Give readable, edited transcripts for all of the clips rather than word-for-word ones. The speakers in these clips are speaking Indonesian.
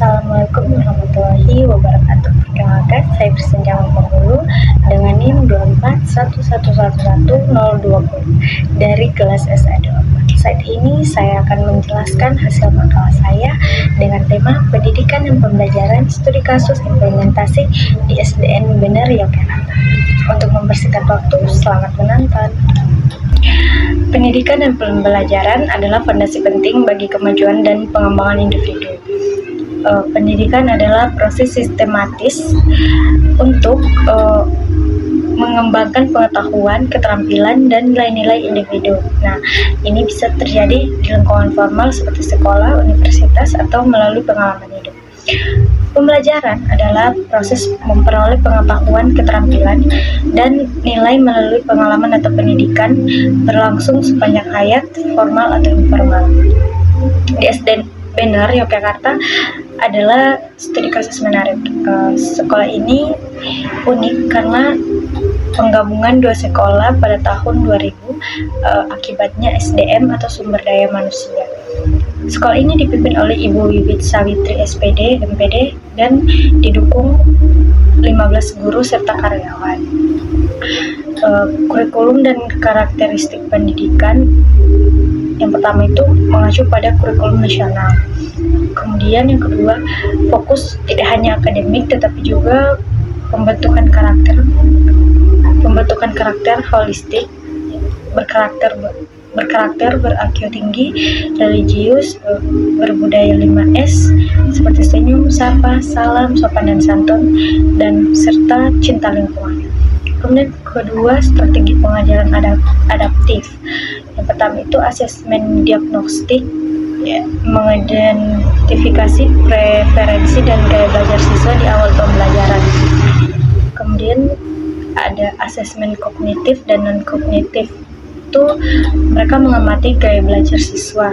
Assalamualaikum warahmatullahi wabarakatuh. Perkenalkan, saya Bersenjangan Penghulu dengan NIM 241111020 dari kelas SA24. Saat ini saya akan menjelaskan hasil makalah saya dengan tema Pendidikan dan Pembelajaran Studi Kasus Implementasi di SDN Bener Yogyakarta. Untuk mempersingkat waktu, selamat menonton. Pendidikan dan pembelajaran adalah fondasi penting bagi kemajuan dan pengembangan individu. Pendidikan adalah proses sistematis untuk mengembangkan pengetahuan, keterampilan, dan nilai-nilai individu. Nah, ini bisa terjadi di lingkungan formal seperti sekolah, universitas, atau melalui pengalaman hidup. Pembelajaran adalah proses memperoleh pengetahuan, keterampilan, dan nilai melalui pengalaman atau pendidikan berlangsung sepanjang hayat, formal atau informal. Di SDN Bener Yogyakarta adalah studi kasus menarik. Sekolah ini unik karena penggabungan dua sekolah pada tahun 2000, akibatnya SDM atau sumber daya manusia. Sekolah ini dipimpin oleh Ibu Wiwit Sawitri SPD, MPD, dan didukung 15 guru serta karyawan. Kurikulum dan karakteristik pendidikan yang pertama itu mengacu pada kurikulum nasional. Kemudian yang kedua, fokus tidak hanya akademik tetapi juga pembentukan karakter holistik, berkarakter ber-IQ tinggi, religius, berbudaya 5S seperti senyum, sapa, salam, sopan dan santun, dan serta cinta lingkungan. Kemudian kedua, strategi pengajaran adaptif. Yang pertama itu asesmen diagnostik, mengidentifikasi preferensi dan gaya belajar siswa di awal pembelajaran. Kemudian ada asesmen kognitif dan non-kognitif. Itu mereka mengamati gaya belajar siswa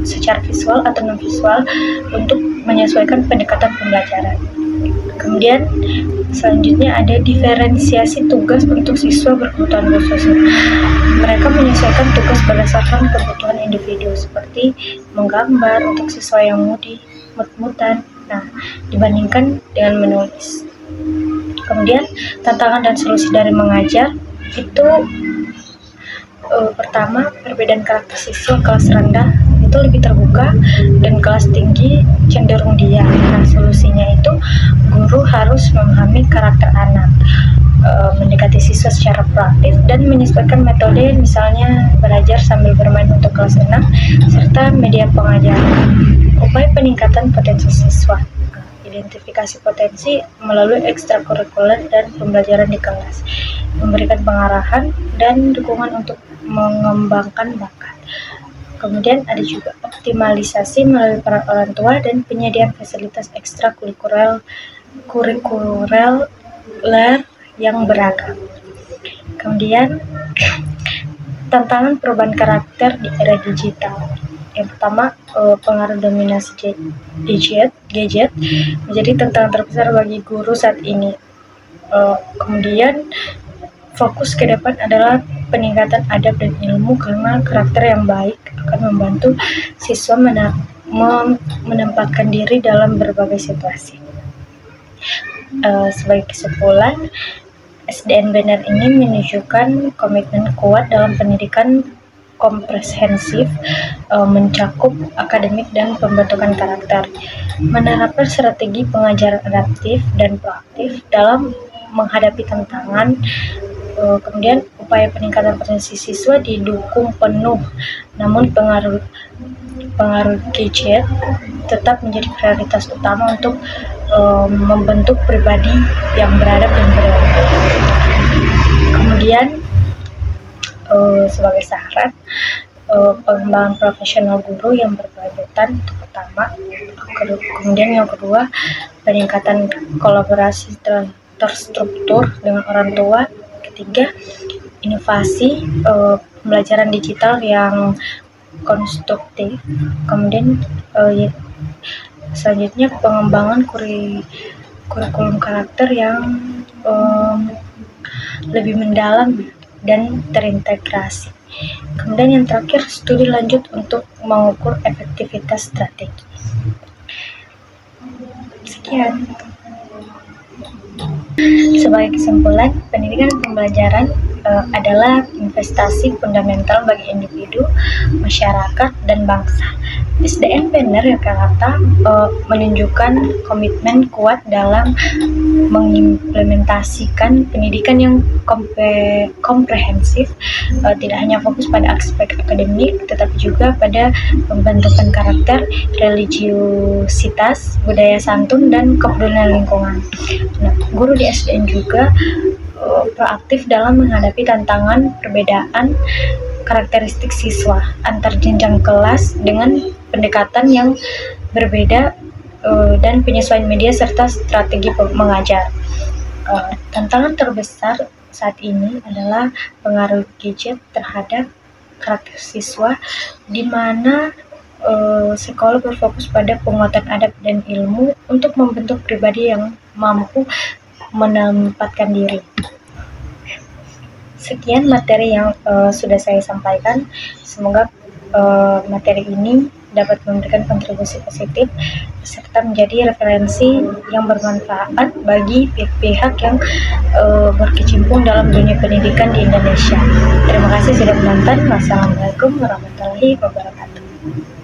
secara visual atau non-visual untuk menyesuaikan pendekatan pembelajaran. Kemudian selanjutnya ada diferensiasi tugas untuk siswa berkebutuhan khusus. Mereka menyesuaikan tugas berdasarkan kebutuhan individu seperti menggambar untuk siswa yang mut-mutan, dibandingkan dengan menulis. Kemudian tantangan dan solusi dari mengajar itu pertama, perbedaan karakter siswa kelas rendah itu lebih terbuka dan kelas tinggi cenderung diam. Nah, solusinya itu guru harus memahami karakter anak, mendekati siswa secara proaktif dan menyesuaikan metode, misalnya belajar sambil bermain untuk kelas 6 serta media pengajaran. Upaya peningkatan potensi siswa, identifikasi potensi melalui ekstrakurikuler dan pembelajaran di kelas, memberikan pengarahan dan dukungan untuk mengembangkan bakat. Kemudian ada juga optimalisasi melalui peran orang tua dan penyediaan fasilitas ekstrakurikuler yang beragam. Kemudian tantangan perubahan karakter di era digital. Yang pertama, pengaruh dominasi gadget menjadi tantangan terbesar bagi guru saat ini. Kemudian fokus ke depan adalah peningkatan adab dan ilmu karena karakter yang baik akan membantu siswa menempatkan diri dalam berbagai situasi. Sebagai kesimpulan, SDN Bener ini menunjukkan komitmen kuat dalam pendidikan komprehensif, mencakup akademik dan pembentukan karakter, menerapkan strategi pengajaran adaptif dan proaktif dalam menghadapi tantangan. Kemudian upaya peningkatan potensi siswa didukung penuh, namun pengaruh gadget tetap menjadi prioritas utama untuk membentuk pribadi yang beradab dan berilmu. Kemudian sebagai syarat pengembangan profesional guru yang berkelanjutan itu pertama. Kemudian yang kedua, peningkatan kolaborasi terstruktur dengan orang tua. Ketiga, inovasi pembelajaran digital yang konstruktif. Kemudian selanjutnya pengembangan kurikulum karakter yang lebih mendalam dan terintegrasi. Kemudian yang terakhir, studi lanjut untuk mengukur efektivitas strategi. Sekian. Sebagai kesimpulan, pendidikan pembelajaran adalah investasi fundamental bagi individu, masyarakat, dan bangsa. SDN-Banner Yogyakarta menunjukkan komitmen kuat dalam mengimplementasikan pendidikan yang komprehensif, tidak hanya fokus pada aspek akademik, tetapi juga pada pembentukan karakter, religiusitas, budaya santun, dan kepedulian lingkungan. Nah, guru di SDN juga proaktif dalam menghadapi tantangan perbedaan karakteristik siswa antar jenjang kelas dengan pendekatan yang berbeda dan penyesuaian media serta strategi mengajar. Tantangan terbesar saat ini adalah pengaruh gadget terhadap karakter siswa, di mana sekolah berfokus pada penguatan adab dan ilmu untuk membentuk pribadi yang mampu menempatkan diri. Sekian materi yang sudah saya sampaikan. Semoga materi ini dapat memberikan kontribusi positif serta menjadi referensi yang bermanfaat bagi pihak-pihak yang berkecimpung dalam dunia pendidikan di Indonesia. Terima kasih sudah menonton. Wassalamualaikum warahmatullahi wabarakatuh.